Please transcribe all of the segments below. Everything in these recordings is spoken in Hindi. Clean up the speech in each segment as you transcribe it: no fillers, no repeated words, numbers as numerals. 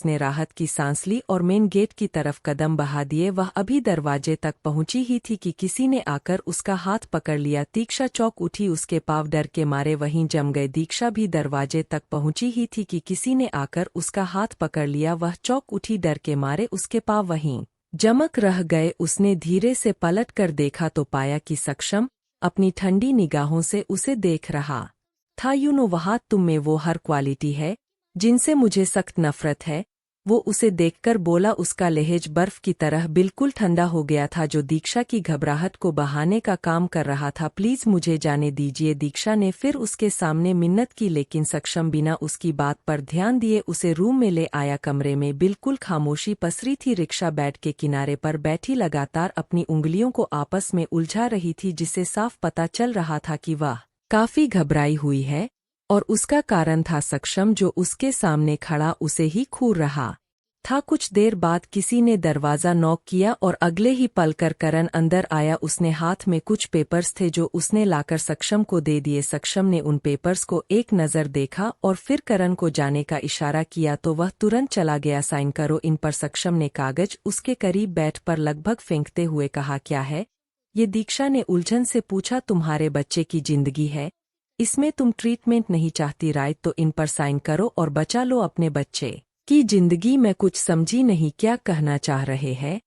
उसने राहत की सांस ली और मेन गेट की तरफ कदम बढ़ा दिए। वह अभी दरवाजे तक पहुंची ही थी कि किसी ने आकर उसका हाथ पकड़ लिया। दीक्षा चौंक उठी, उसके पाँव डर के मारे वहीं जम गए। दीक्षा भी दरवाजे तक पहुंची ही थी कि किसी ने आकर उसका हाथ पकड़ लिया। वह चौंक उठी, डर के मारे उसके पाँव वहीं जमक रह गए। उसने धीरे से पलट कर देखा तो पाया कि सक्षम अपनी ठंडी निगाहों से उसे देख रहा था। वहाँ तुम में वो हर क्वालिटी है जिनसे मुझे सख्त नफरत है, वो उसे देखकर बोला। उसका लहज बर्फ की तरह बिल्कुल ठंडा हो गया था, जो दीक्षा की घबराहट को बहाने का काम कर रहा था। प्लीज मुझे जाने दीजिए, दीक्षा ने फिर उसके सामने मिन्नत की, लेकिन सक्षम बिना उसकी बात पर ध्यान दिए उसे रूम में ले आया। कमरे में बिल्कुल खामोशी पसरी थी। रिक्शा बेड के किनारे पर बैठी लगातार अपनी उंगलियों को आपस में उलझा रही थी, जिससे साफ पता चल रहा था कि वह काफी घबराई हुई है, और उसका कारण था सक्षम, जो उसके सामने खड़ा उसे ही घूर रहा था। कुछ देर बाद किसी ने दरवाज़ा नॉक किया और अगले ही पल कर करण अंदर आया। उसने हाथ में कुछ पेपर्स थे जो उसने लाकर सक्षम को दे दिए। सक्षम ने उन पेपर्स को एक नज़र देखा और फिर करण को जाने का इशारा किया तो वह तुरंत चला गया। साइन करो इन पर, सक्षम ने कागज उसके करीब बैठ पर लगभग फेंकते हुए कहा। क्या है ये, दीक्षा ने उलझन से पूछा। तुम्हारे बच्चे की जिंदगी है, इसमें तुम ट्रीटमेंट नहीं चाहती राइट, तो इन पर साइन करो और बचा लो अपने बच्चे की जिंदगी। मैं कुछ समझी नहीं, क्या कहना चाह रहे हैं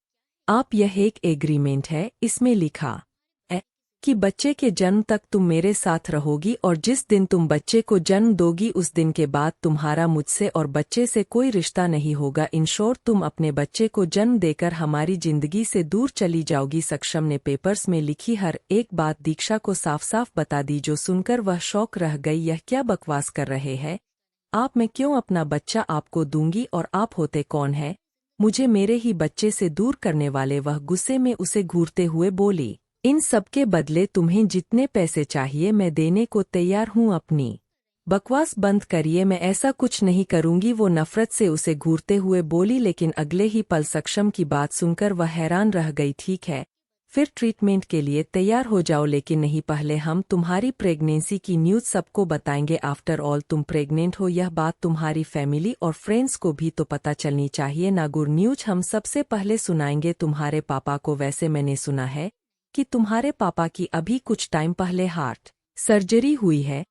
आप? यह एक एग्रीमेंट है, इसमें लिखा है कि बच्चे के जन्म तक तुम मेरे साथ रहोगी, और जिस दिन तुम बच्चे को जन्म दोगी उस दिन के बाद तुम्हारा मुझसे और बच्चे से कोई रिश्ता नहीं होगा। इन शॉर्ट तुम अपने बच्चे को जन्म देकर हमारी जिंदगी से दूर चली जाओगी। सक्षम ने पेपर्स में लिखी हर एक बात दीक्षा को साफ साफ बता दी, जो सुनकर वह शौक रह गई। यह क्या बकवास कर रहे हैं आप? मैं क्यों अपना बच्चा आपको दूंगी, और आप होते कौन है मुझे मेरे ही बच्चे से दूर करने वाले? वह गुस्से में उसे घूरते हुए बोली। इन सब के बदले तुम्हें जितने पैसे चाहिए मैं देने को तैयार हूँ। अपनी बकवास बंद करिए, मैं ऐसा कुछ नहीं करूंगी, वो नफरत से उसे घूरते हुए बोली। लेकिन अगले ही पल सक्षम की बात सुनकर वह हैरान रह गई। ठीक है, फिर ट्रीटमेंट के लिए तैयार हो जाओ, लेकिन नहीं, पहले हम तुम्हारी प्रेगनेंसी की न्यूज़ सबको बताएंगे। आफ्टर ऑल तुम प्रेग्नेंट हो, यह बात तुम्हारी फैमिली और फ्रेंड्स को भी तो पता चलनी चाहिए ना। गुड न्यूज़ हम सबसे पहले सुनाएंगे तुम्हारे पापा को। वैसे मैंने सुना है कि तुम्हारे पापा की अभी कुछ टाइम पहले हार्ट सर्जरी हुई है,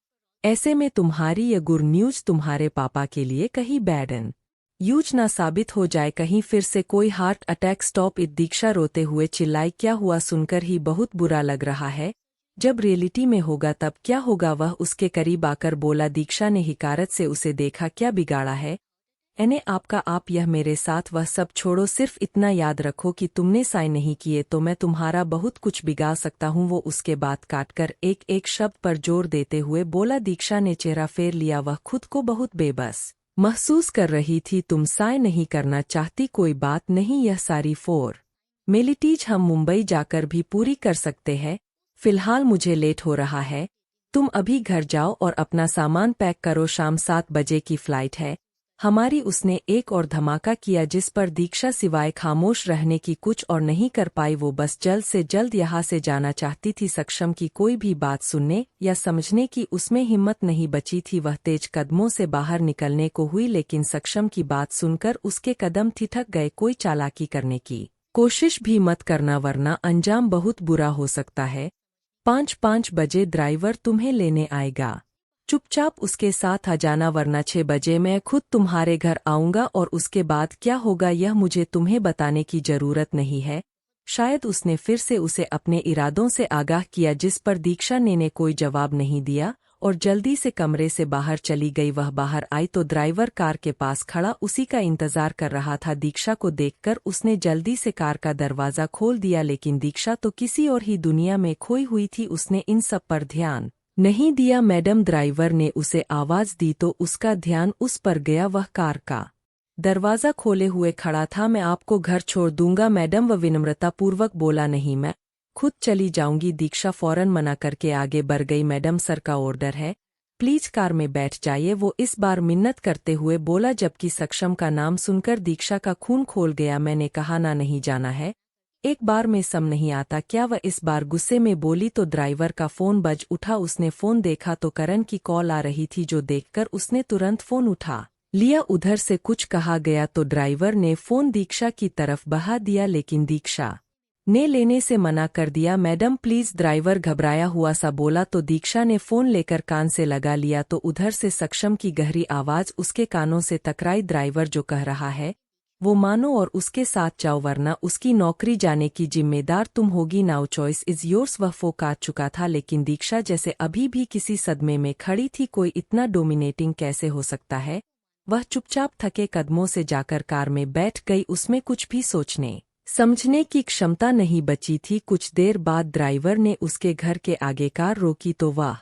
ऐसे में तुम्हारी यह गुड न्यूज़ तुम्हारे पापा के लिए कहीं बैड न्यूज ना साबित हो जाए, कहीं फिर से कोई हार्ट अटैक। स्टॉप इट, दीक्षा रोते हुए चिल्लाई। क्या हुआ? सुनकर ही बहुत बुरा लग रहा है, जब रियलिटी में होगा तब क्या होगा? वह उसके करीब आकर बोला। दीक्षा ने हिकारत से उसे देखा। क्या बिगाड़ा है आपका? आप यह मेरे साथ वह सब छोड़ो, सिर्फ इतना याद रखो कि तुमने साइन नहीं किए तो मैं तुम्हारा बहुत कुछ बिगाड़ सकता हूँ। वो उसके बात काटकर एक एक शब्द पर जोर देते हुए बोला। दीक्षा ने चेहरा फेर लिया, वह खुद को बहुत बेबस महसूस कर रही थी। तुम साइन नहीं करना चाहती, कोई बात नहीं, यह सारी फॉर्मेलिटीज हम मुंबई जाकर भी पूरी कर सकते हैं। फिलहाल मुझे लेट हो रहा है, तुम अभी घर जाओ और अपना सामान पैक करो, शाम 7 बजे की फ्लाइट है हमारी। उसने एक और धमाका किया जिस पर दीक्षा सिवाय खामोश रहने की कुछ और नहीं कर पाई। वो बस जल्द से जल्द यहाँ से जाना चाहती थी। सक्षम की कोई भी बात सुनने या समझने की उसमें हिम्मत नहीं बची थी। वह तेज कदमों से बाहर निकलने को हुई, लेकिन सक्षम की बात सुनकर उसके कदम ठिठक गए। कोई चालाकी करने की कोशिश भी मत करना, वरना अंजाम बहुत बुरा हो सकता है। 5 बजे ड्राइवर तुम्हें लेने आएगा, चुपचाप उसके साथ आ जाना, वरना 6 बजे मैं खुद तुम्हारे घर आऊंगा, और उसके बाद क्या होगा यह मुझे तुम्हें बताने की जरूरत नहीं है। शायद उसने फिर से उसे अपने इरादों से आगाह किया, जिस पर दीक्षा ने कोई जवाब नहीं दिया और जल्दी से कमरे से बाहर चली गई। वह बाहर आई तो ड्राइवर कार के पास खड़ा उसी का इंतजार कर रहा था। दीक्षा को देखकर उसने जल्दी से कार का दरवाज़ा खोल दिया, लेकिन दीक्षा तो किसी और ही दुनिया में खोई हुई थी। उसने इन सब पर ध्यान नहीं दिया। मैडम, ड्राइवर ने उसे आवाज दी तो उसका ध्यान उस पर गया। वह कार का दरवाज़ा खोले हुए खड़ा था। मैं आपको घर छोड़ दूंगा मैडम, वह विनम्रतापूर्वक बोला। नहीं, मैं खुद चली जाऊंगी, दीक्षा फौरन मना करके आगे बढ़ गई। मैडम, सर का ऑर्डर है, प्लीज कार में बैठ जाइए, वो इस बार मिन्नत करते हुए बोला, जबकि सक्षम का नाम सुनकर दीक्षा का खून खोल गया। मैंने कहा ना, नहीं जाना है, एक बार में सम नहीं आता क्या? वह इस बार गुस्से में बोली तो ड्राइवर का फोन बज उठा। उसने फोन देखा तो करण की कॉल आ रही थी, जो देखकर उसने तुरंत फोन उठा लिया उधर से कुछ कहा गया तो ड्राइवर ने फोन दीक्षा की तरफ बढ़ा दिया, लेकिन दीक्षा ने लेने से मना कर दिया। मैडम प्लीज, ड्राइवर घबराया हुआ सा बोला तो दीक्षा ने फोन लेकर कान से लगा लिया तो उधर से सक्षम की गहरी आवाज उसके कानों से टकराई। ड्राइवर जो कह रहा है वो मानो और उसके साथ जाओ वरना उसकी नौकरी जाने की जिम्मेदार तुम होगी। Now choice is yours. वह फो काट चुका था, लेकिन दीक्षा जैसे अभी भी किसी सदमे में खड़ी थी। कोई इतना डोमिनेटिंग कैसे हो सकता है? वह चुपचाप थके कदमों से जाकर कार में बैठ गई। उसमें कुछ भी सोचने समझने की क्षमता नहीं बची थी। कुछ देर बाद ड्राइवर ने उसके घर के आगे कार रोकी तो वह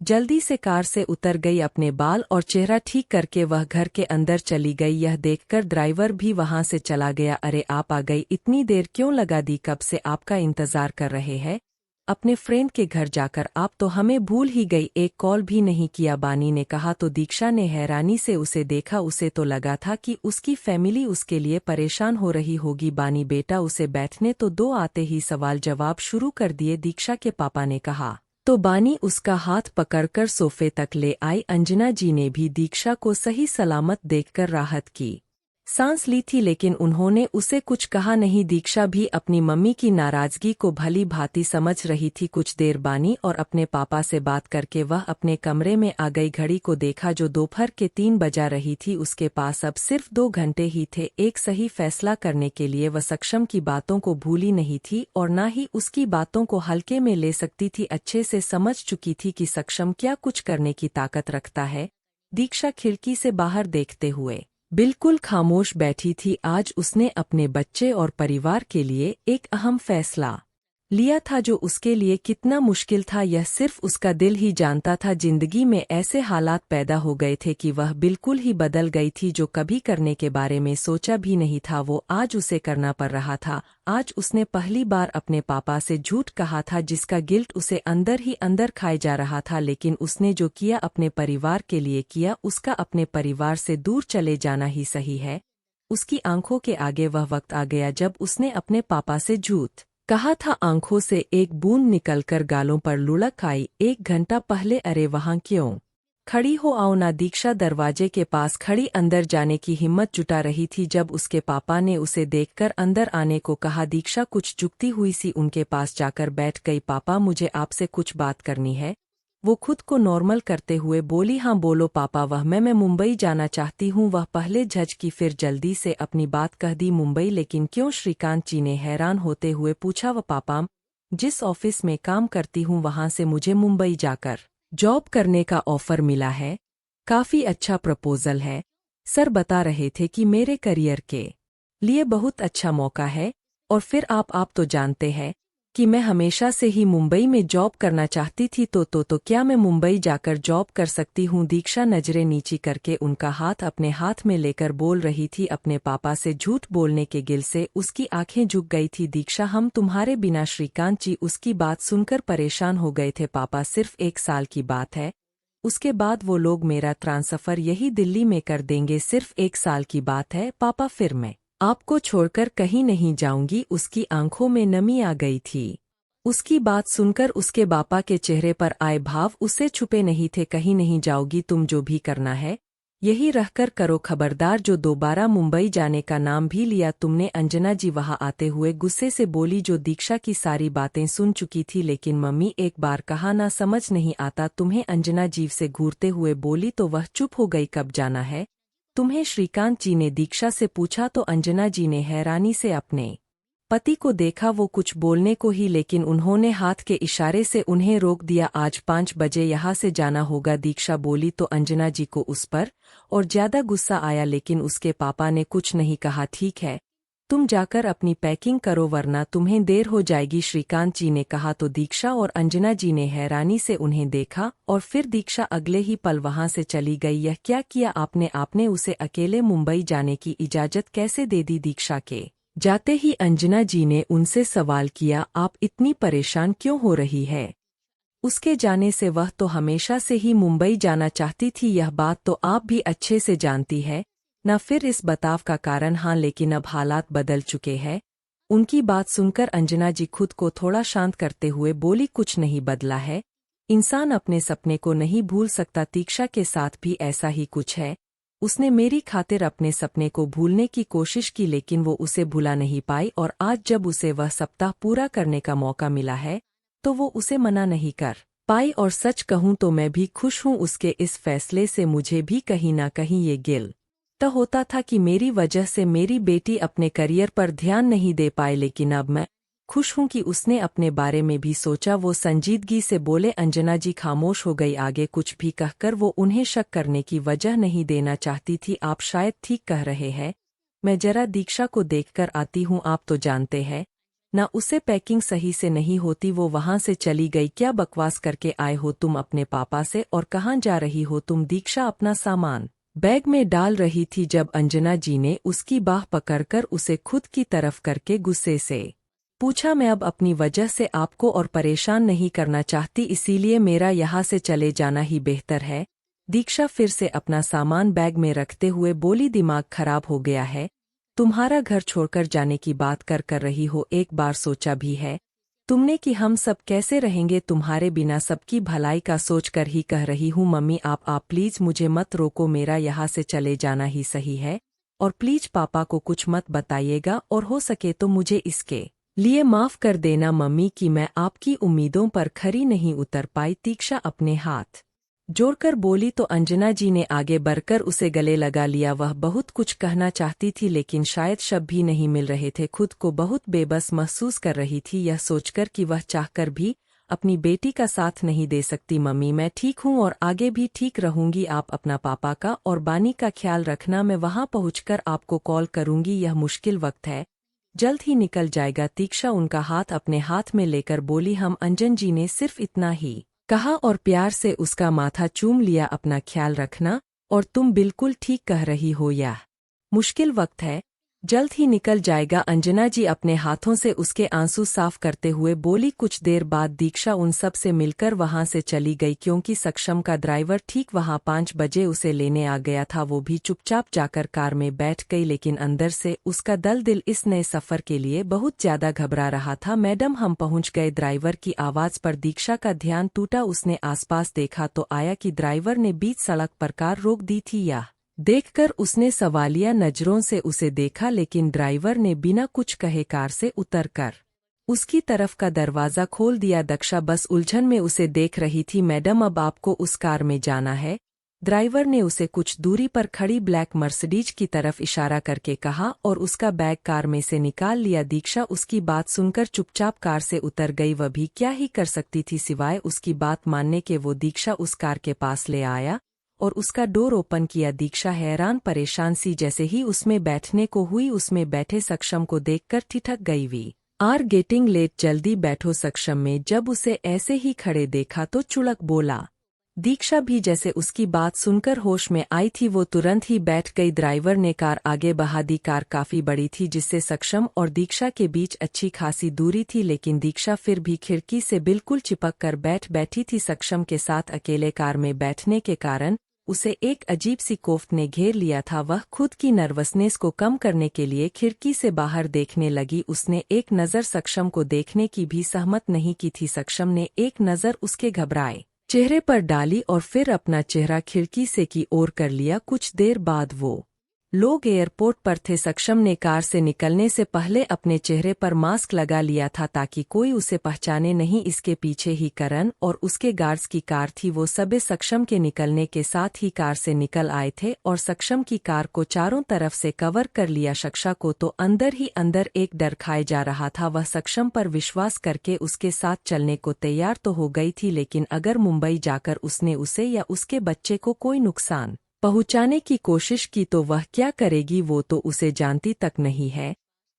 जल्दी से कार से उतर गई। अपने बाल और चेहरा ठीक करके वह घर के अंदर चली गई। यह देखकर ड्राइवर भी वहां से चला गया। अरे आप आ गई, इतनी देर क्यों लगा दी? कब से आपका इंतजार कर रहे हैं। अपने फ्रेंड के घर जाकर आप तो हमें भूल ही गई, एक कॉल भी नहीं किया, बानी ने कहा तो दीक्षा ने हैरानी से उसे देखा। उसे तो लगा था कि उसकी फैमिली उसके लिए परेशान हो रही होगी। बानी बेटा उसे बैठने तो दो। आते ही सवाल जवाब शुरू कर दिए दीक्षा के पापा ने कहा तो बानी उसका हाथ पकड़कर सोफे तक ले आई। अंजना जी ने भी दीक्षा को सही सलामत देखकर राहत की सांस ली थी, लेकिन उन्होंने उसे कुछ कहा नहीं। दीक्षा भी अपनी मम्मी की नाराजगी को भली भांति समझ रही थी। कुछ देर बानी और अपने पापा से बात करके वह अपने कमरे में आ गई। घड़ी को देखा जो दोपहर के 3 बजा रही थी। उसके पास अब सिर्फ 2 घंटे ही थे एक सही फैसला करने के लिए। वह सक्षम की बातों को भूली नहीं थी और न ही उसकी बातों को हल्के में ले सकती थी। अच्छे से समझ चुकी थी कि सक्षम क्या कुछ करने की ताकत रखता है। दीक्षा खिड़की से बाहर देखते हुए बिल्कुल खामोश बैठी थी। आज उसने अपने बच्चे और परिवार के लिए एक अहम फैसला लिया था जो उसके लिए कितना मुश्किल था यह सिर्फ उसका दिल ही जानता था। जिंदगी में ऐसे हालात पैदा हो गए थे कि वह बिल्कुल ही बदल गई थी। जो कभी करने के बारे में सोचा भी नहीं था वो आज उसे करना पड़ रहा था। आज उसने पहली बार अपने पापा से झूठ कहा था जिसका गिल्ट उसे अंदर ही अंदर खाए जा रहा था। लेकिन उसने जो किया अपने परिवार के लिए किया। उसका अपने परिवार से दूर चले जाना ही सही है। उसकी आंखों के आगे वह वक्त आ गया जब उसने अपने पापा से झूठ कहा था। आंखों से एक बूंद निकलकर गालों पर लुढ़क आई। 1 घंटा पहले। अरे वहां क्यों खड़ी हो, आओ ना। दीक्षा दरवाजे के पास खड़ी अंदर जाने की हिम्मत जुटा रही थी जब उसके पापा ने उसे देखकर अंदर आने को कहा। दीक्षा कुछ झुकती हुई सी उनके पास जाकर बैठ गई। पापा मुझे आपसे कुछ बात करनी है। वो खुद को नॉर्मल करते हुए बोली। हाँ बोलो पापा। वह मैं मुंबई जाना चाहती हूँ। वह पहले झिझकी फिर जल्दी से अपनी बात कह दी। मुंबई लेकिन क्यों? श्रीकांत जी ने हैरान होते हुए पूछा। वह पापा जिस ऑफिस में काम करती हूँ वहां से मुझे मुंबई जाकर जॉब करने का ऑफर मिला है। काफी अच्छा प्रपोजल है। सर बता रहे थे कि मेरे करियर के लिए बहुत अच्छा मौका है। और फिर आप तो जानते हैं कि मैं हमेशा से ही मुंबई में जॉब करना चाहती थी। तो क्या मैं मुंबई जाकर जॉब कर सकती हूँ? दीक्षा नजरें नीची करके उनका हाथ अपने हाथ में लेकर बोल रही थी। अपने पापा से झूठ बोलने के गिल से उसकी आंखें झुक गई थी। दीक्षा हम तुम्हारे बिना। श्रीकांत जी उसकी बात सुनकर परेशान हो गए थे। पापा सिर्फ 1 साल की बात है, उसके बाद वो लोग मेरा ट्रांसफर यही दिल्ली में कर देंगे। सिर्फ 1 साल की बात है पापा, फिर मैं आपको छोड़कर कहीं नहीं जाऊंगी। उसकी आंखों में नमी आ गई थी। उसकी बात सुनकर उसके बापा के चेहरे पर आए भाव उससे छुपे नहीं थे। कहीं नहीं जाओगी तुम, जो भी करना है यही रहकर करो, खबरदार जो दोबारा मुंबई जाने का नाम भी लिया तुमने। अंजना जी वहां आते हुए गुस्से से बोली, जो दीक्षा की सारी बातें सुन चुकी थी। लेकिन मम्मी एक बार कहा ना समझ नहीं आता तुम्हें? अंजना जी से घूरते हुए बोली तो वह चुप हो गई। कब जाना है तुम्हें? श्रीकांत जी ने दीक्षा से पूछा तो अंजना जी ने हैरानी से अपने पति को देखा। वो कुछ बोलने को ही, लेकिन उन्होंने हाथ के इशारे से उन्हें रोक दिया। आज 5 बजे यहाँ से जाना होगा, दीक्षा बोली तो अंजना जी को उस पर और ज्यादा गुस्सा आया। लेकिन उसके पापा ने कुछ नहीं कहा। ठीक है तुम जाकर अपनी पैकिंग करो वरना तुम्हें देर हो जाएगी, श्रीकांत जी ने कहा तो दीक्षा और अंजना जी ने हैरानी से उन्हें देखा और फिर दीक्षा अगले ही पल वहां से चली गई। यह क्या किया आपने उसे अकेले मुंबई जाने की इजाजत कैसे दे दी? दीक्षा के जाते ही अंजना जी ने उनसे सवाल किया, आप इतनी परेशान क्यों हो रही है? उसके जाने से वह तो हमेशा से ही मुंबई जाना चाहती थी, यह बात तो आप भी अच्छे से जानती है ना। फिर इस बताव का कारण? हाँ लेकिन अब हालात बदल चुके हैं। उनकी बात सुनकर अंजना जी खुद को थोड़ा शांत करते हुए बोली, कुछ नहीं बदला है। इंसान अपने सपने को नहीं भूल सकता। दीक्षा के साथ भी ऐसा ही कुछ है। उसने मेरी खातिर अपने सपने को भूलने की कोशिश की लेकिन वो उसे भुला नहीं पाई और आज जब उसे वह सप्ताह पूरा करने का मौका मिला है तो वो उसे मना नहीं कर पाई और सच कहूं तो मैं भी खुश हूं उसके इस फैसले से। मुझे भी कहीं ना कहीं ये गिल्ट होता था कि मेरी वजह से मेरी बेटी अपने करियर पर ध्यान नहीं दे पाए, लेकिन अब मैं खुश हूं कि उसने अपने बारे में भी सोचा। वो संजीदगी से बोले। अंजना जी खामोश हो गई। आगे कुछ भी कहकर वो उन्हें शक करने की वजह नहीं देना चाहती थी। आप शायद ठीक कह रहे हैं, मैं जरा दीक्षा को देखकर आती हूं। आप तो जानते हैं ना, उसे पैकिंग सही से नहीं होती, वो वहां से चली गई। क्या बकवास करके आए हो तुम अपने पापा से, और कहाँ जा रही हो तुम? दीक्षा अपना सामान बैग में डाल रही थी जब अंजना जी ने उसकी बाह पकड़कर उसे खुद की तरफ करके गुस्से से पूछा, मैं अब अपनी वजह से आपको और परेशान नहीं करना चाहती, इसीलिए मेरा यहाँ से चले जाना ही बेहतर है। दीक्षा फिर से अपना सामान बैग में रखते हुए बोली, दिमाग खराब हो गया है तुम्हारा? घर छोड़कर जाने की बात कर रही हो? एक बार सोचा भी है तुमने कि हम सब कैसे रहेंगे तुम्हारे बिना? सबकी भलाई का सोच कर ही कह रही हूँ मम्मी। आप प्लीज मुझे मत रोको, मेरा यहाँ से चले जाना ही सही है, और प्लीज पापा को कुछ मत बताइएगा, और हो सके तो मुझे इसके लिए माफ कर देना मम्मी कि मैं आपकी उम्मीदों पर खरी नहीं उतर पाई। दीक्षा अपने हाथ जोड़कर बोली तो अंजना जी ने आगे बढ़कर उसे गले लगा लिया। वह बहुत कुछ कहना चाहती थी लेकिन शायद शब्द भी नहीं मिल रहे थे। खुद को बहुत बेबस महसूस कर रही थी, यह सोचकर कि वह चाहकर भी अपनी बेटी का साथ नहीं दे सकती। मम्मी मैं ठीक हूँ और आगे भी ठीक रहूंगी। आप अपना पापा का और बानी का ख्याल रखना, मैं वहां पहुंचकर आपको कॉल करूंगी। यह मुश्किल वक्त है, जल्द ही निकल जाएगा। दीक्षा उनका हाथ अपने हाथ में लेकर बोली, हम अंजन जी ने सिर्फ इतना ही कहा और प्यार से उसका माथा चूम लिया। अपना ख्याल रखना, और तुम बिल्कुल ठीक कह रही हो, यह मुश्किल वक्त है, जल्द ही निकल जाएगा। अंजना जी अपने हाथों से उसके आंसू साफ करते हुए बोली। कुछ देर बाद दीक्षा उन सब से मिलकर वहां से चली गई क्योंकि सक्षम का ड्राइवर ठीक वहां 5 बजे उसे लेने आ गया था। वो भी चुपचाप जाकर कार में बैठ गई, लेकिन अंदर से उसका दिल इस नए सफर के लिए बहुत ज्यादा घबरा रहा था। मैडम हम पहुंच गए। ड्राइवर की आवाज पर दीक्षा का ध्यान टूटा। उसने आसपास देखा तो आया कि ड्राइवर ने बीच सड़क पर कार रोक दी थी। यह देखकर उसने सवालिया नजरों से उसे देखा, लेकिन ड्राइवर ने बिना कुछ कहे कार से उतरकर उसकी तरफ का दरवाजा खोल दिया। दक्षा बस उलझन में उसे देख रही थी। मैडम अब आपको उस कार में जाना है? ड्राइवर ने उसे कुछ दूरी पर खड़ी ब्लैक मर्सिडीज की तरफ इशारा करके कहा और उसका बैग कार में से निकाल लिया। दीक्षा उसकी बात सुनकर चुपचाप कार से उतर गई। वह भी क्या ही कर सकती थी सिवाय उसकी बात मानने के। वो दीक्षा उस कार के पास ले आया और उसका डोर ओपन किया। दीक्षा हैरान परेशान सी जैसे ही उसमें बैठने को हुई, उसमें बैठे सक्षम को देखकर ठिठक गई। वी आर गेटिंग लेट, जल्दी बैठो। सक्षम में जब उसे ऐसे ही खड़े देखा तो चुड़क बोला। दीक्षा भी जैसे उसकी बात सुनकर होश में आई थी, वो तुरंत ही बैठ गई। ड्राइवर ने कार आगे बढ़ा दी। कार काफी बड़ी थी जिससे सक्षम और दीक्षा के बीच अच्छी खासी दूरी थी, लेकिन दीक्षा फिर भी खिड़की से बिल्कुल चिपक कर बैठी थी। सक्षम के साथ अकेले कार में बैठने के कारण उसे एक अजीब सी कोफ्त ने घेर लिया था। वह खुद की नर्वसनेस को कम करने के लिए खिड़की से बाहर देखने लगी। उसने एक नज़र सक्षम को देखने की भी सहमत नहीं की थी। सक्षम ने एक नज़र उसके घबराए चेहरे पर डाली और फिर अपना चेहरा खिड़की से की ओर कर लिया। कुछ देर बाद वो लोग एयरपोर्ट पर थे। सक्षम ने कार से निकलने से पहले अपने चेहरे पर मास्क लगा लिया था ताकि कोई उसे पहचाने नहीं। इसके पीछे ही करण और उसके गार्ड्स की कार थी। वो सबे सक्षम के निकलने के साथ ही कार से निकल आए थे और सक्षम की कार को चारों तरफ से कवर कर लिया। सक्षा को तो अंदर ही अंदर एक डर खाए जा रहा था। वह सक्षम पर विश्वास करके उसके साथ चलने को तैयार तो हो गई थी, लेकिन अगर मुंबई जाकर उसने उसे या उसके बच्चे को कोई नुकसान पहुंचाने की कोशिश की तो वह क्या करेगी, वो तो उसे जानती तक नहीं है।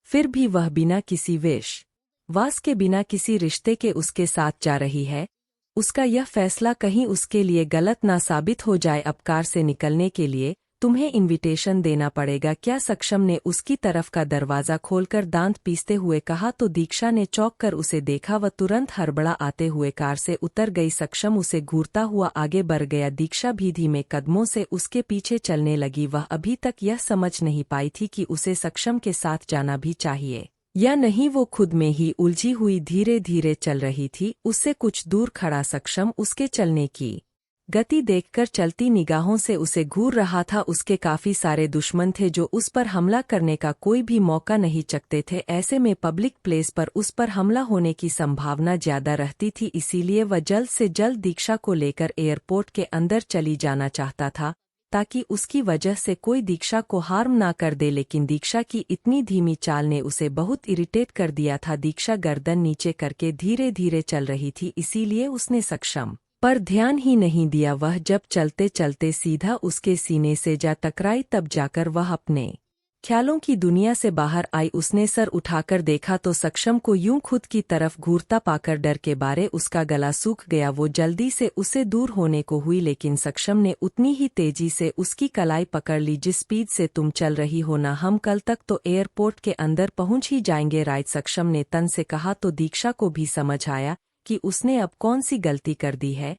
फिर भी वह बिना किसी विश्वास के, बिना किसी रिश्ते के उसके साथ जा रही है। उसका यह फैसला कहीं उसके लिए गलत ना साबित हो जाए। अब कार से निकलने के लिए तुम्हें इनविटेशन देना पड़ेगा क्या? सक्षम ने उसकी तरफ का दरवाजा खोलकर दांत पीसते हुए कहा तो दीक्षा ने चौंक कर उसे देखा। वह तुरंत हड़बड़ा आते हुए कार से उतर गई। सक्षम उसे घूरता हुआ आगे बढ़ गया। दीक्षा भी धीमे कदमों से उसके पीछे चलने लगी। वह अभी तक यह समझ नहीं पाई थी कि उसे सक्षम के साथ जाना भी चाहिए या नहीं। वो खुद में ही उलझी हुई धीरे धीरे चल रही थी। उससे कुछ दूर खड़ा सक्षम उसके चलने की गति देखकर चलती निगाहों से उसे घूर रहा था। उसके काफी सारे दुश्मन थे जो उस पर हमला करने का कोई भी मौका नहीं चकते थे। ऐसे में पब्लिक प्लेस पर उस पर हमला होने की संभावना ज्यादा रहती थी, इसीलिए वह जल्द से जल्द दीक्षा को लेकर एयरपोर्ट के अंदर चली जाना चाहता था ताकि उसकी वजह से कोई दीक्षा को हार्म ना कर दे। लेकिन दीक्षा की इतनी धीमी चाल ने उसे बहुत इरिटेट कर दिया था। दीक्षा गर्दन नीचे करके धीरे धीरे चल रही थी, इसीलिए उसने सक्षम पर ध्यान ही नहीं दिया। वह जब चलते चलते सीधा उसके सीने से जा टकराई, तब जाकर वह अपने ख्यालों की दुनिया से बाहर आई। उसने सर उठाकर देखा तो सक्षम को यूं खुद की तरफ घूरता पाकर डर के बारे उसका गला सूख गया। वो जल्दी से उसे दूर होने को हुई, लेकिन सक्षम ने उतनी ही तेजी से उसकी कलाई पकड़ ली। जिस स्पीड से तुम चल रही हो ना, हम कल तक तो एयरपोर्ट के अंदर पहुंच ही जाएंगे, राइट? सक्षम ने तन से कहा तो दीक्षा को भी समझ आया कि उसने अब कौन सी गलती कर दी है।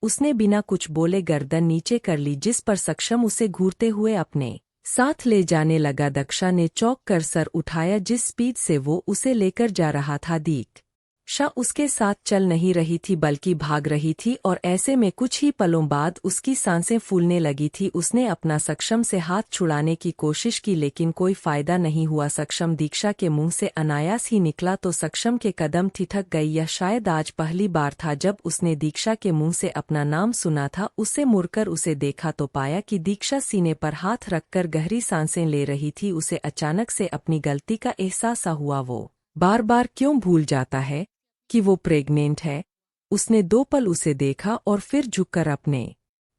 उसने बिना कुछ बोले गर्दन नीचे कर ली, जिस पर सक्षम उसे घूरते हुए अपने साथ ले जाने लगा। दक्षा ने चौंक कर सर उठाया। जिस स्पीड से वो उसे लेकर जा रहा था, दीक्षा उसके साथ चल नहीं रही थी बल्कि भाग रही थी, और ऐसे में कुछ ही पलों बाद उसकी सांसें फूलने लगी थी। उसने अपना सक्षम से हाथ छुड़ाने की कोशिश की, लेकिन कोई फायदा नहीं हुआ। सक्षम दीक्षा के मुंह से अनायास ही निकला तो सक्षम के कदम ठिठक गई। यह शायद आज पहली बार था जब उसने दीक्षा के मुंह से अपना नाम सुना था। उसे मुड़कर उसे देखा तो पाया कि दीक्षा सीने पर हाथ रखकर गहरी सांसें ले रही थी। उसे अचानक से अपनी गलती का एहसास हुआ। वो बार बार क्यों भूल जाता है कि वो प्रेग्नेंट है? उसने 2 पल उसे देखा और फिर झुककर अपने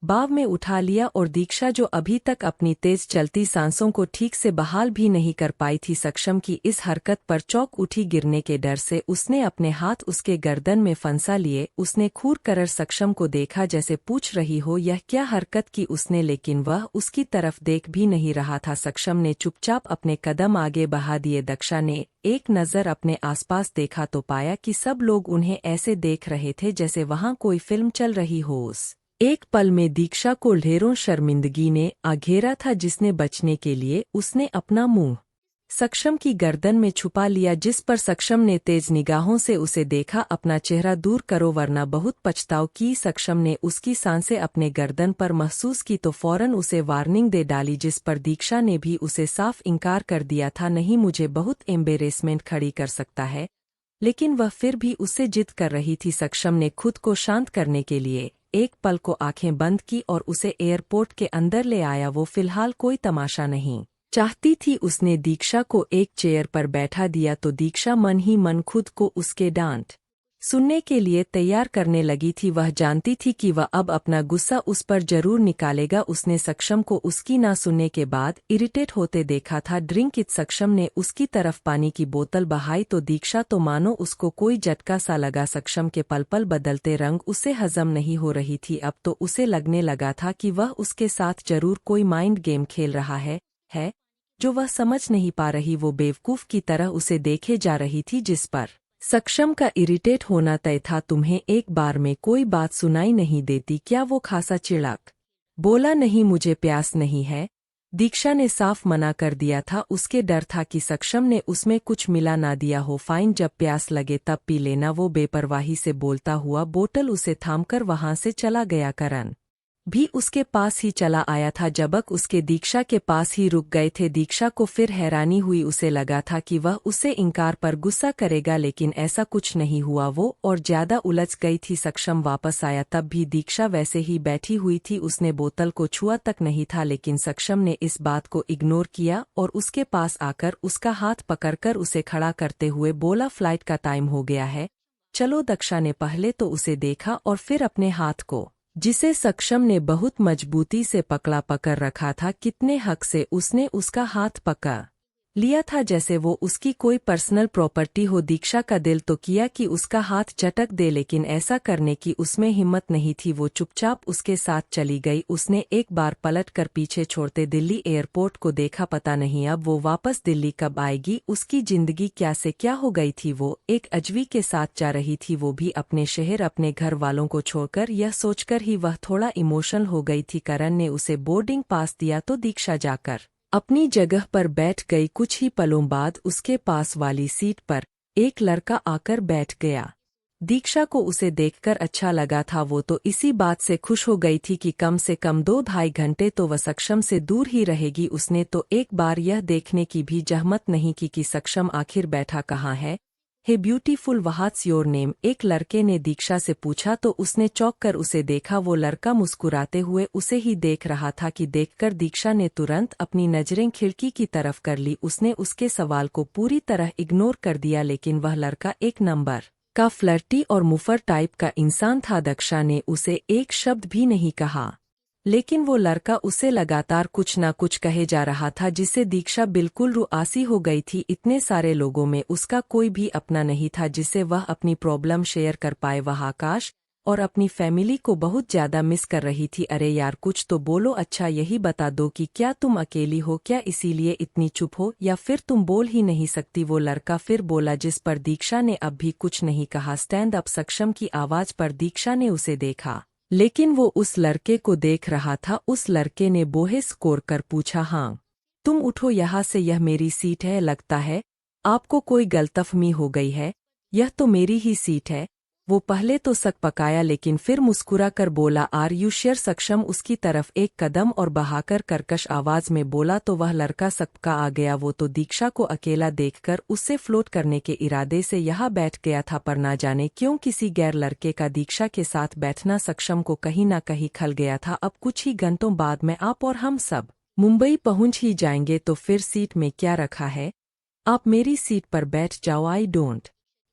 बाव में उठा लिया, और दीक्षा जो अभी तक अपनी तेज चलती सांसों को ठीक से बहाल भी नहीं कर पाई थी, सक्षम की इस हरकत पर चौंक उठी। गिरने के डर से उसने अपने हाथ उसके गर्दन में फंसा लिए। उसने घूर कर सक्षम को देखा, जैसे पूछ रही हो यह क्या हरकत की उसने, लेकिन वह उसकी तरफ देख भी नहीं रहा था। सक्षम ने चुपचाप अपने कदम आगे बढ़ा दिए। दक्षा ने एक नज़र अपने आसपास देखा तो पाया कि सब लोग उन्हें ऐसे देख रहे थे जैसे वहां कोई फिल्म चल रही हो। उस एक पल में दीक्षा को ढेरों शर्मिंदगी ने घेरा था, जिसने बचने के लिए उसने अपना मुंह सक्षम की गर्दन में छुपा लिया, जिस पर सक्षम ने तेज निगाहों से उसे देखा। अपना चेहरा दूर करो वरना बहुत पछताओ की। सक्षम ने उसकी सांसें अपने गर्दन पर महसूस की तो फौरन उसे वार्निंग दे डाली, जिस पर दीक्षा ने भी उसे साफ इनकार कर दिया था। नहीं, मुझे बहुत एम्बेरेसमेंट खड़ी कर सकता है, लेकिन वह फिर भी उससे जिद कर रही थी। सक्षम ने खुद को शांत करने के लिए एक पल को आंखें बंद की और उसे एयरपोर्ट के अंदर ले आया। वो फिलहाल कोई तमाशा नहीं चाहती थी। उसने दीक्षा को एक चेयर पर बैठा दिया तो दीक्षा मन ही मन खुद को उसके डांट सुनने के लिए तैयार करने लगी थी। वह जानती थी कि वह अब अपना गुस्सा उस पर जरूर निकालेगा। उसने सक्षम को उसकी ना सुनने के बाद इरिटेट होते देखा था। Drink it. सक्षम ने उसकी तरफ पानी की बोतल बहाई तो दीक्षा तो मानो उसको कोई झटका सा लगा। सक्षम के पल पल बदलते रंग उसे हजम नहीं हो रही थी। अब तो उसे लगने लगा था कि वह उसके साथ जरूर कोई माइंड गेम खेल रहा है जो वह समझ नहीं पा रही। वो बेवकूफ की तरह उसे देखे जा रही थी, जिस पर सक्षम का इरिटेट होना तय था। तुम्हें एक बार में कोई बात सुनाई नहीं देती क्या? वो खासा चिढ़क बोला। नहीं, मुझे प्यास नहीं है, दीक्षा ने साफ मना कर दिया था। उसके डर था कि सक्षम ने उसमें कुछ मिला ना दिया हो। फाइन, जब प्यास लगे तब पी लेना, वो बेपरवाही से बोलता हुआ बोतल उसे थामकर वहां से चला गया। करण भी उसके पास ही चला आया था। जबक उसके दीक्षा के पास ही रुक गए थे। दीक्षा को फिर हैरानी हुई। उसे लगा था कि वह उसे इनकार पर गुस्सा करेगा, लेकिन ऐसा कुछ नहीं हुआ। वो और ज्यादा उलझ गई थी। सक्षम वापस आया तब भी दीक्षा वैसे ही बैठी हुई थी। उसने बोतल को छुआ तक नहीं था, लेकिन सक्षम ने इस बात को इग्नोर किया और उसके पास आकर उसका हाथ पकड़कर उसे खड़ा करते हुए बोला, फ्लाइट का टाइम हो गया है, चलो। दक्षा ने पहले तो उसे देखा और फिर अपने हाथ को, जिसे सक्षम ने बहुत मजबूती से पकड़ रखा था। कितने हक से उसने उसका हाथ पकड़ लिया था, जैसे वो उसकी कोई पर्सनल प्रॉपर्टी हो। दीक्षा का दिल तो किया कि उसका हाथ झटक दे, लेकिन ऐसा करने की उसमें हिम्मत नहीं थी। वो चुपचाप उसके साथ चली गई। उसने एक बार पलट कर पीछे छोड़ते दिल्ली एयरपोर्ट को देखा। पता नहीं अब वो वापस दिल्ली कब आएगी। उसकी जिंदगी क्या से क्या हो गई थी। वो एक अजवी के साथ जा रही थी, वो भी अपने शहर, अपने घर वालों को छोड़कर। यह सोचकर ही वह थोड़ा इमोशनल हो गई थी। करण ने उसे बोर्डिंग पास दिया तो दीक्षा जाकर अपनी जगह पर बैठ गई। कुछ ही पलों बाद उसके पास वाली सीट पर एक लड़का आकर बैठ गया। दीक्षा को उसे देखकर अच्छा लगा था। वो तो इसी बात से खुश हो गई थी कि कम से कम 2-2.5 घंटे तो वह सक्षम से दूर ही रहेगी। उसने तो एक बार यह देखने की भी जहमत नहीं की कि सक्षम आखिर बैठा कहाँ है। Hey beautiful, what's your name? एक लड़के ने दीक्षा से पूछा तो उसने चौंक कर उसे देखा। वो लड़का मुस्कुराते हुए उसे ही देख रहा था कि देखकर दीक्षा ने तुरंत अपनी नजरें खिड़की की तरफ कर ली। उसने उसके सवाल को पूरी तरह इग्नोर कर दिया, लेकिन वह लड़का एक नंबर का फ्लर्टी और मुफर टाइप का इंसान था। दीक्षा ने उसे एक शब्द भी नहीं कहा, लेकिन वो लड़का उसे लगातार कुछ न कुछ कहे जा रहा था, जिससे दीक्षा बिल्कुल रुआसी हो गई थी। इतने सारे लोगों में उसका कोई भी अपना नहीं था जिससे वह अपनी प्रॉब्लम शेयर कर पाए। वह आकाश और अपनी फैमिली को बहुत ज्यादा मिस कर रही थी। अरे यार, कुछ तो बोलो। अच्छा यही बता दो कि क्या तुम अकेली हो क्या, इसीलिए इतनी चुप हो, या फिर तुम बोल ही नहीं सकती? वो लड़का फिर बोला, जिस पर दीक्षा ने अब भी कुछ नहीं कहा। स्टैंड अप सक्षम की आवाज पर दीक्षा ने उसे देखा, लेकिन वो उस लड़के को देख रहा था। उस लड़के ने बोहे स्कोर कर पूछा, हाँ तुम उठो यहाँ से, यह मेरी सीट है। लगता है आपको कोई गलतफहमी हो गई है, यह तो मेरी ही सीट है। वो पहले तो सक पकाया, लेकिन फिर मुस्कुरा कर बोला, आर यू श्योर? सक्षम उसकी तरफ एक कदम और बढ़ाकर कर्कश आवाज में बोला तो वह लड़का सकपका आ गया। वो तो दीक्षा को अकेला देखकर उससे फ्लोट करने के इरादे से यहाँ बैठ गया था, पर ना जाने क्यों किसी गैर लड़के का दीक्षा के साथ बैठना सक्षम को कहीं ना कहीं खल गया था। अब कुछ ही घंटों बाद में आप और हम सब मुंबई पहुंच ही जाएंगे, तो फिर सीट में क्या रखा है? आप मेरी सीट पर बैठ जाओ, आई डोंट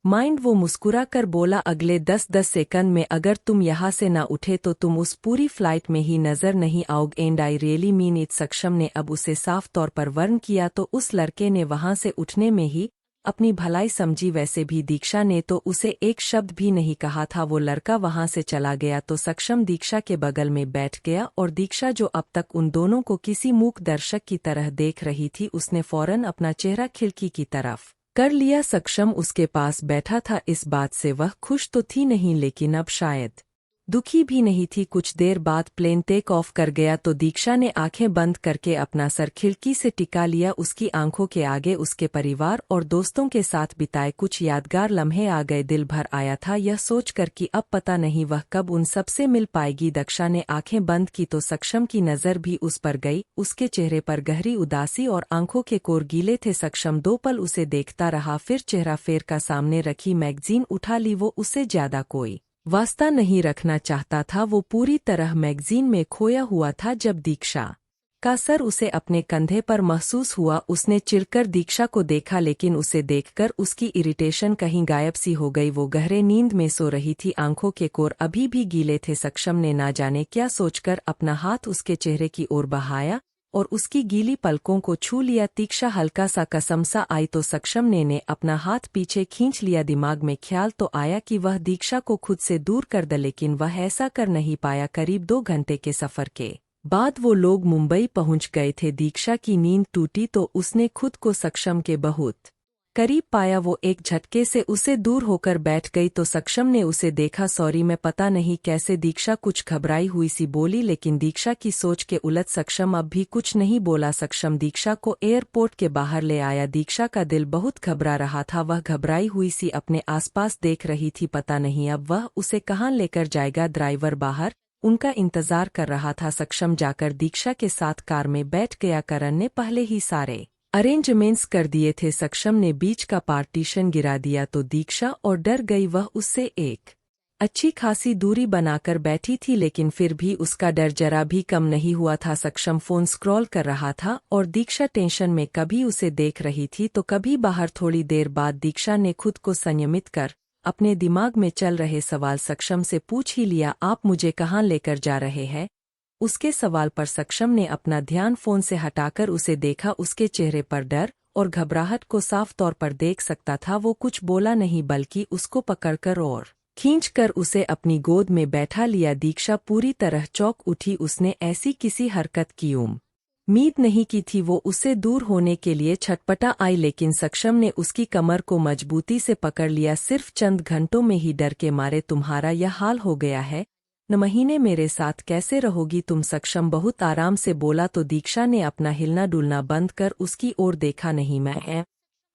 माइंड। वो मुस्कुरा कर बोला, अगले 10-10 सेकंड में अगर तुम यहाँ से ना उठे तो तुम उस पूरी फ्लाइट में ही नजर नहीं आओगे, and I really mean it. सक्षम ने अब उसे साफ तौर पर वार्न किया तो उस लड़के ने वहां से उठने में ही अपनी भलाई समझी। वैसे भी दीक्षा ने तो उसे एक शब्द भी नहीं कहा था। वो लड़का वहां से चला गया तो सक्षम दीक्षा के बगल में बैठ गया, और दीक्षा जो अब तक उन दोनों को किसी मूक दर्शक की तरह देख रही थी, उसने फौरन अपना चेहरा खिड़की की तरफ कर लिया। सक्षम उसके पास बैठा था। इस बात से वह खुश तो थी नहीं, लेकिन अब शायद दुखी भी नहीं थी। कुछ देर बाद प्लेन टेक ऑफ कर गया तो दीक्षा ने आंखें बंद करके अपना सर खिड़की से टिका लिया। उसकी आंखों के आगे उसके परिवार और दोस्तों के साथ बिताए कुछ यादगार लम्हे आ गए। दिल भर आया था यह सोचकर कि अब पता नहीं वह कब उन सबसे मिल पाएगी। दीक्षा ने आंखें बंद की तो सक्षम की नजर भी उस पर गई। उसके चेहरे पर गहरी उदासी और आंखों के कोर गीले थे। सक्षम 2 पल उसे देखता रहा, फिर चेहरा फेर का सामने रखी मैगजीन उठा ली। वो उससे ज्यादा कोई वास्ता नहीं रखना चाहता था। वो पूरी तरह मैगजीन में खोया हुआ था। जब दीक्षा का सर उसे अपने कंधे पर महसूस हुआ, उसने चिढ़कर दीक्षा को देखा, लेकिन उसे देखकर उसकी इरिटेशन कहीं गायब सी हो गई। वो गहरे नींद में सो रही थी, आंखों के कोर अभी भी गीले थे। सक्षम ने ना जाने क्या सोचकर अपना हाथ उसके चेहरे की ओर बढ़ाया और उसकी गीली पलकों को छू लिया। दीक्षा हल्का सा कसम सा आई तो सक्षम ने अपना हाथ पीछे खींच लिया। दिमाग में ख्याल तो आया कि वह दीक्षा को खुद से दूर कर दे, लेकिन वह ऐसा कर नहीं पाया। करीब 2 घंटे के सफर के बाद वो लोग मुंबई पहुंच गए थे। दीक्षा की नींद टूटी तो उसने खुद को सक्षम के बहुत करीब पाया। वो एक झटके से उसे दूर होकर बैठ गई तो सक्षम ने उसे देखा। सॉरी, मैं पता नहीं कैसे, दीक्षा कुछ घबराई हुई सी बोली, लेकिन दीक्षा की सोच के उलट सक्षम अब भी कुछ नहीं बोला। सक्षम दीक्षा को एयरपोर्ट के बाहर ले आया। दीक्षा का दिल बहुत घबरा रहा था। वह घबराई हुई सी अपने आसपास देख रही थी, पता नहीं अब वह उसे कहाँ लेकर जाएगा। ड्राइवर बाहर उनका इंतजार कर रहा था। सक्षम जाकर दीक्षा के साथ कार में बैठ गया। करण ने पहले ही सारे अरेंजमेंट्स कर दिए थे। सक्षम ने बीच का पार्टीशन गिरा दिया तो दीक्षा और डर गई। वह उससे एक अच्छी खासी दूरी बनाकर बैठी थी, लेकिन फिर भी उसका डर जरा भी कम नहीं हुआ था। सक्षम फोन स्क्रॉल कर रहा था और दीक्षा टेंशन में कभी उसे देख रही थी तो कभी बाहर। थोड़ी देर बाद दीक्षा ने खुद को संयमित कर अपने दिमाग में चल रहे सवाल सक्षम से पूछ ही लिया, आप मुझे कहाँ लेकर जा रहे हैं? उसके सवाल पर सक्षम ने अपना ध्यान फोन से हटाकर उसे देखा। उसके चेहरे पर डर और घबराहट को साफ तौर पर देख सकता था। वो कुछ बोला नहीं, बल्कि उसको पकड़कर और खींचकर उसे अपनी गोद में बैठा लिया। दीक्षा पूरी तरह चौंक उठी। उसने ऐसी किसी हरकत की उम्मीद नहीं की थी। वो उससे दूर होने के लिए छटपटा आई, लेकिन सक्षम ने उसकी कमर को मजबूती से पकड़ लिया। सिर्फ चंद घंटों में ही डर के मारे तुम्हारा यह हाल हो गया है। 9 महीने मेरे साथ कैसे रहोगी तुम? सक्षम बहुत आराम से बोला तो दीक्षा ने अपना हिलना डुलना बंद कर उसकी ओर देखा। नहीं, मैं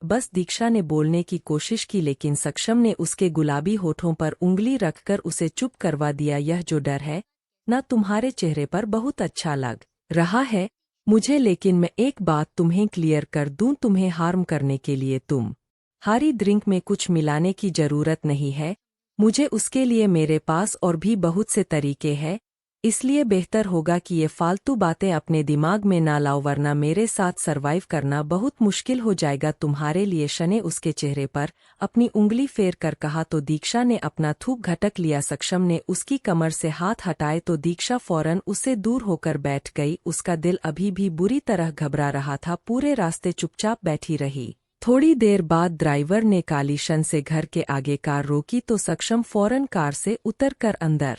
बस दीक्षा ने बोलने की कोशिश की लेकिन सक्षम ने उसके गुलाबी होठों पर उंगली रखकर उसे चुप करवा दिया। यह जो डर है ना तुम्हारे चेहरे पर बहुत अच्छा लग रहा है मुझे, लेकिन मैं एक बात तुम्हें क्लियर कर दूं, तुम्हें हार्म करने के लिए तुम हारी ड्रिंक में कुछ मिलाने की जरूरत नहीं है। मुझे उसके लिए मेरे पास और भी बहुत से तरीके हैं, इसलिए बेहतर होगा कि ये फालतू बातें अपने दिमाग में ना लाओ वरना मेरे साथ सरवाइव करना बहुत मुश्किल हो जाएगा तुम्हारे लिए। शने उसके चेहरे पर अपनी उंगली फेर कर कहा तो दीक्षा ने अपना थूक घटक लिया। सक्षम ने उसकी कमर से हाथ हटाए तो दीक्षा फौरन उससे दूर होकर बैठ गई। उसका दिल अभी भी बुरी तरह घबरा रहा था। पूरे रास्ते चुपचाप बैठी रही। थोड़ी देर बाद ड्राइवर ने कालीशन से घर के आगे कार रोकी तो सक्षम फौरन कार से उतरकर अंदर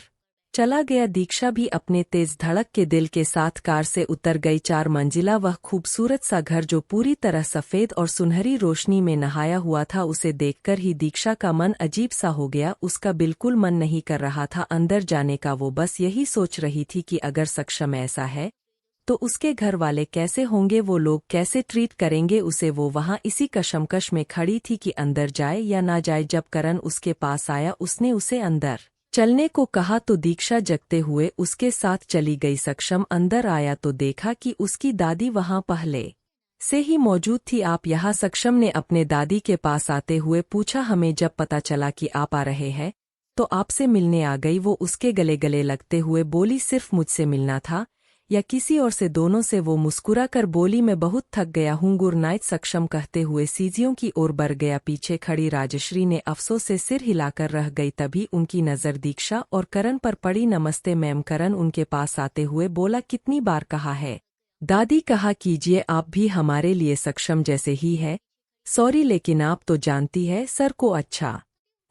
चला गया। दीक्षा भी अपने तेज धड़क के दिल के साथ कार से उतर गई। 4 मंजिला वह खूबसूरत सा घर जो पूरी तरह सफ़ेद और सुनहरी रोशनी में नहाया हुआ था, उसे देखकर ही दीक्षा का मन अजीब सा हो गया। उसका बिल्कुल मन नहीं कर रहा था अंदर जाने का। वो बस यही सोच रही थी कि अगर सक्षम ऐसा है तो उसके घर वाले कैसे होंगे, वो लोग कैसे ट्रीट करेंगे उसे। वो वहाँ इसी कशमकश में खड़ी थी कि अंदर जाए या ना जाए। जब करण उसके पास आया उसने उसे अंदर चलने को कहा तो दीक्षा जगते हुए उसके साथ चली गई। सक्षम अंदर आया तो देखा कि उसकी दादी वहां पहले से ही मौजूद थी। आप यहाँ? सक्षम ने अपने दादी के पास आते हुए पूछा। हमें जब पता चला कि आप आ रहे हैं तो आपसे मिलने आ गई, वो उसके गले गले लगते हुए बोली। सिर्फ मुझसे मिलना था या किसी और से? दोनों से, वो मुस्कुरा कर बोली। मैं बहुत थक गया हूँ, गुड नाइट। सक्षम कहते हुए सीढ़ियों की ओर बढ़ गया। पीछे खड़ी राजश्री ने अफसोस से सिर हिलाकर रह गई। तभी उनकी नज़र दीक्षा और करण पर पड़ी। नमस्ते मैम। करण उनके पास आते हुए बोला। कितनी बार कहा है दादी, कहा कीजिए, आप भी हमारे लिए सक्षम जैसे ही है। सॉरी, लेकिन आप तो जानती है सर को अच्छा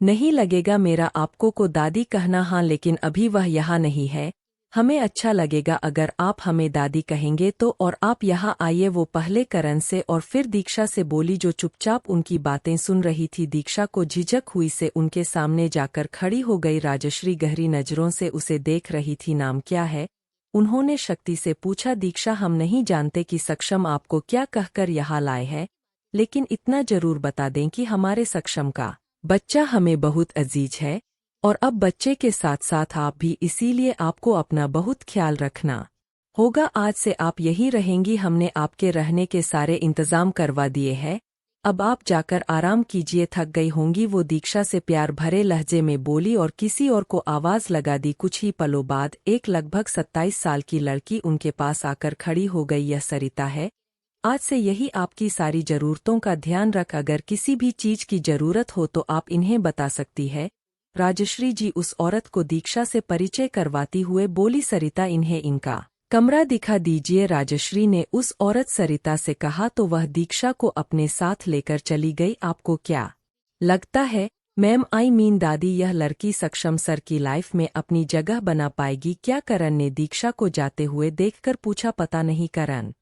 नहीं लगेगा मेरा आपको को दादी कहना। हाँ, लेकिन अभी वह यहाँ नहीं है। हमें अच्छा लगेगा अगर आप हमें दादी कहेंगे तो, और आप यहाँ आइए। वो पहले करण से और फिर दीक्षा से बोली जो चुपचाप उनकी बातें सुन रही थी। दीक्षा को झिझक हुई से उनके सामने जाकर खड़ी हो गई। राजश्री गहरी नज़रों से उसे देख रही थी। नाम क्या है? उन्होंने शक्ति से पूछा। दीक्षा, हम नहीं जानते कि सक्षम आपको क्या कहकर यहाँ लाए हैं, लेकिन इतना जरूर बता दें कि हमारे सक्षम का बच्चा हमें बहुत अजीज है और अब बच्चे के साथ साथ आप भी, इसीलिए आपको अपना बहुत ख्याल रखना होगा। आज से आप यहीं रहेंगी, हमने आपके रहने के सारे इंतजाम करवा दिए हैं। अब आप जाकर आराम कीजिए, थक गई होंगी। वो दीक्षा से प्यार भरे लहजे में बोली और किसी और को आवाज लगा दी। कुछ ही पलों बाद एक लगभग 27 साल की लड़की उनके पास आकर खड़ी हो गई। यह सरिता है, आज से यही आपकी सारी जरूरतों का ध्यान रख। अगर किसी भी चीज की जरूरत हो तो आप इन्हें बता सकती है। राजश्री जी उस औरत को दीक्षा से परिचय करवाती हुए बोली। सरिता, इन्हें इनका कमरा दिखा दीजिए। राजश्री ने उस औरत सरिता से कहा तो वह दीक्षा को अपने साथ लेकर चली गई। आपको क्या लगता है मैम, आई मीन दादी, यह लड़की सक्षम सर की लाइफ में अपनी जगह बना पाएगी क्या? करण ने दीक्षा को जाते हुए देखकर पूछा। पता नहीं करण,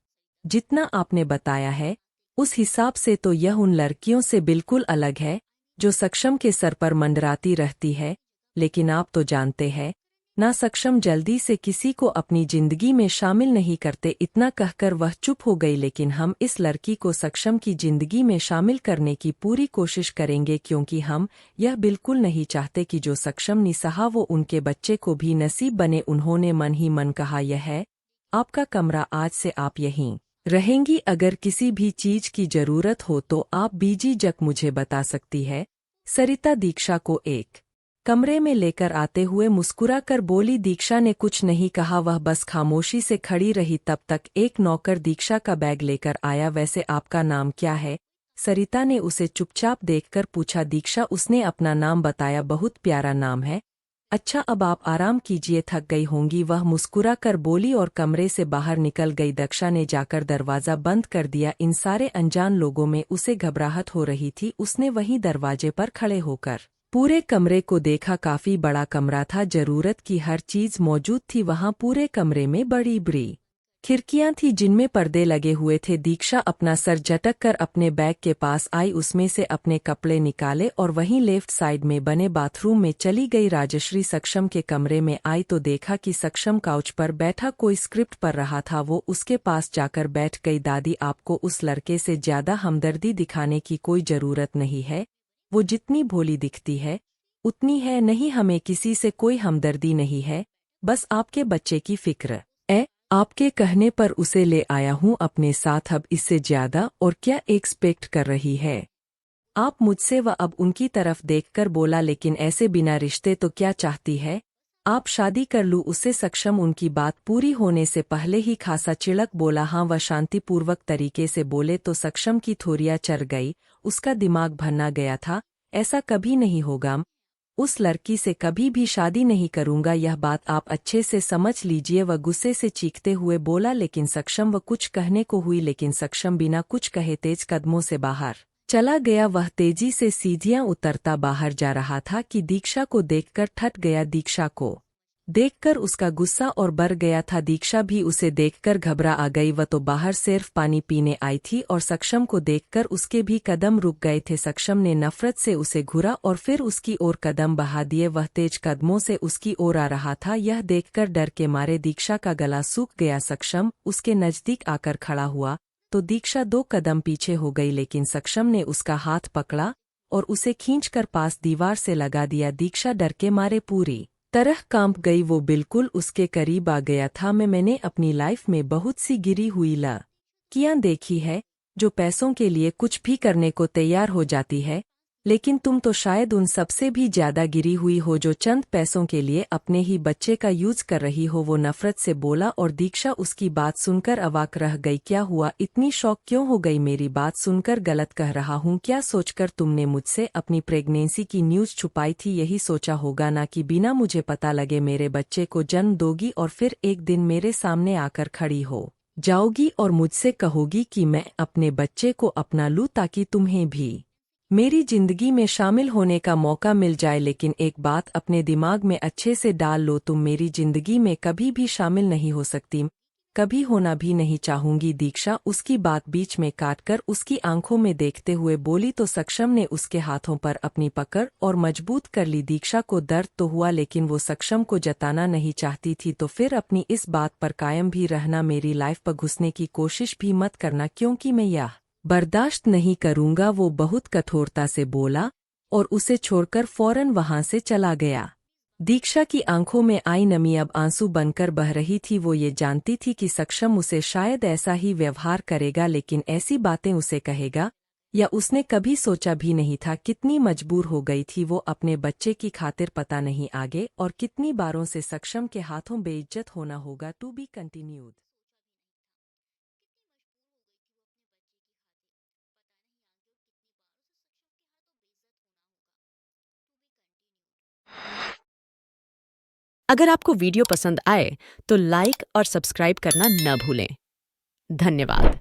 जितना आपने बताया है उस हिसाब से तो यह उन लड़कियों से बिल्कुल अलग है जो सक्षम के सर पर मंडराती रहती है। लेकिन आप तो जानते हैं ना, सक्षम जल्दी से किसी को अपनी जिंदगी में शामिल नहीं करते। इतना कहकर वह चुप हो गई। लेकिन हम इस लड़की को सक्षम की जिंदगी में शामिल करने की पूरी कोशिश करेंगे, क्योंकि हम यह बिल्कुल नहीं चाहते कि जो सक्षम निसहा वो उनके बच्चे को भी नसीब बने। उन्होंने मन ही मन कहा, यह है आपका कमरा, आज से आप यहीं रहेंगी। अगर किसी भी चीज की जरूरत हो तो आप बेझिझक मुझे बता सकती है। सरिता दीक्षा को एक कमरे में लेकर आते हुए मुस्कुरा कर बोली। दीक्षा ने कुछ नहीं कहा, वह बस खामोशी से खड़ी रही। तब तक एक नौकर दीक्षा का बैग लेकर आया। वैसे आपका नाम क्या है? सरिता ने उसे चुपचाप देखकर पूछा। दीक्षा, उसने अपना नाम बताया। बहुत प्यारा नाम है। अच्छा, अब आप आराम कीजिए, थक गई होंगी, वह मुस्कुरा कर बोली और कमरे से बाहर निकल गई। दीक्षा ने जाकर दरवाजा बंद कर दिया। इन सारे अनजान लोगों में उसे घबराहट हो रही थी। उसने वहीं दरवाजे पर खड़े होकर पूरे कमरे को देखा। काफी बड़ा कमरा था, जरूरत की हर चीज मौजूद थी वहां। पूरे कमरे में बड़ी बड़ी खिड़कियां थी जिनमें पर्दे लगे हुए थे। दीक्षा अपना सर झटक कर अपने बैग के पास आई, उसमें से अपने कपड़े निकाले और वहीं लेफ्ट साइड में बने बाथरूम में चली गई। राजश्री सक्षम के कमरे में आई तो देखा कि सक्षम काउच पर बैठा कोई स्क्रिप्ट पढ़ रहा था। वो उसके पास जाकर बैठ गई। दादी, आपको उस लड़के से ज्यादा हमदर्दी दिखाने की कोई जरूरत नहीं है। वो जितनी भोली दिखती है उतनी है नहीं। हमें किसी से कोई हमदर्दी नहीं है, बस आपके बच्चे की फिक्र है। आपके कहने पर उसे ले आया हूं अपने साथ, अब इससे ज्यादा और क्या एक्सपेक्ट कर रही है आप मुझसे? वह अब उनकी तरफ देखकर बोला, लेकिन ऐसे बिना रिश्ते तो क्या चाहती है आप? शादी कर लूं उससे? सक्षम उनकी बात पूरी होने से पहले ही खासा चिड़क बोला। हाँ, वह शांतिपूर्वक तरीके से बोले तो सक्षम की थोरियां चढ़ गई। उसका दिमाग भन्ना गया था। ऐसा कभी नहीं होगा, उस लड़की से कभी भी शादी नहीं करूंगा, यह बात आप अच्छे से समझ लीजिए। वह गुस्से से चीखते हुए बोला। लेकिन सक्षम, वह कुछ कहने को हुई लेकिन सक्षम बिना कुछ कहे तेज कदमों से बाहर चला गया। वह तेजी से सीढ़ियां उतरता बाहर जा रहा था कि दीक्षा को देखकर ठट गया। दीक्षा को देखकर उसका गुस्सा और बढ़ गया था। दीक्षा भी उसे देखकर घबरा आ गई। वह तो बाहर सिर्फ पानी पीने आई थी और सक्षम को देखकर उसके भी कदम रुक गए थे। सक्षम ने नफरत से उसे घूरा और फिर उसकी ओर कदम बढ़ा दिए। वह तेज कदमों से उसकी ओर आ रहा था। यह देखकर डर के मारे दीक्षा का गला सूख गया। सक्षम उसके नजदीक आकर खड़ा हुआ तो दीक्षा 2 कदम पीछे हो गई, लेकिन सक्षम ने उसका हाथ पकड़ा और उसे खींचकर पास दीवार से लगा दिया। दीक्षा डर के मारे पूरी तरह कांप गई। वो बिल्कुल उसके करीब आ गया था। मैंने अपनी लाइफ में बहुत सी गिरी हुई लड़कियां देखी है जो पैसों के लिए कुछ भी करने को तैयार हो जाती है, लेकिन तुम तो शायद उन सबसे भी ज्यादा गिरी हुई हो जो चंद पैसों के लिए अपने ही बच्चे का यूज कर रही हो। वो नफरत से बोला और दीक्षा उसकी बात सुनकर अवाक रह गई। क्या हुआ, इतनी शौक क्यों हो गई? मेरी बात सुनकर गलत कह रहा हूँ क्या? सोचकर तुमने मुझसे अपनी प्रेगनेंसी की न्यूज छुपाई थी? यही सोचा होगा ना कि बिना मुझे पता लगे मेरे बच्चे को जन्म दोगी और फिर एक दिन मेरे सामने आकर खड़ी हो जाओगी और मुझसे कहोगी कि मैं अपने बच्चे को अपना लूं ताकि तुम्हें भी मेरी जिंदगी में शामिल होने का मौका मिल जाए। लेकिन एक बात अपने दिमाग में अच्छे से डाल लो, तुम मेरी जिंदगी में कभी भी शामिल नहीं हो सकती, कभी होना भी नहीं चाहूंगी। दीक्षा उसकी बात बीच में काटकर उसकी आंखों में देखते हुए बोली तो सक्षम ने उसके हाथों पर अपनी पकड़ और मजबूत कर ली। दीक्षा को दर्द तो हुआ लेकिन वो सक्षम को जताना नहीं चाहती थी। तो फिर अपनी इस बात पर कायम भी रहना, मेरी लाइफ पर घुसने की कोशिश भी मत करना क्योंकि मैं यह बर्दाश्त नहीं करूंगा। वो बहुत कठोरता से बोला और उसे छोड़कर फौरन वहां से चला गया। दीक्षा की आंखों में आई नमी अब आंसू बनकर बह रही थी। वो ये जानती थी कि सक्षम उसे शायद ऐसा ही व्यवहार करेगा, लेकिन ऐसी बातें उसे कहेगा या उसने कभी सोचा भी नहीं था। कितनी मजबूर हो गई थी वो अपने बच्चे की खातिर, पता नहीं आगे और कितनी बारों से सक्षम के हाथों बेइज्जत होना होगा। To be continued. अगर आपको वीडियो पसंद आए तो लाइक और सब्सक्राइब करना न भूलें। धन्यवाद।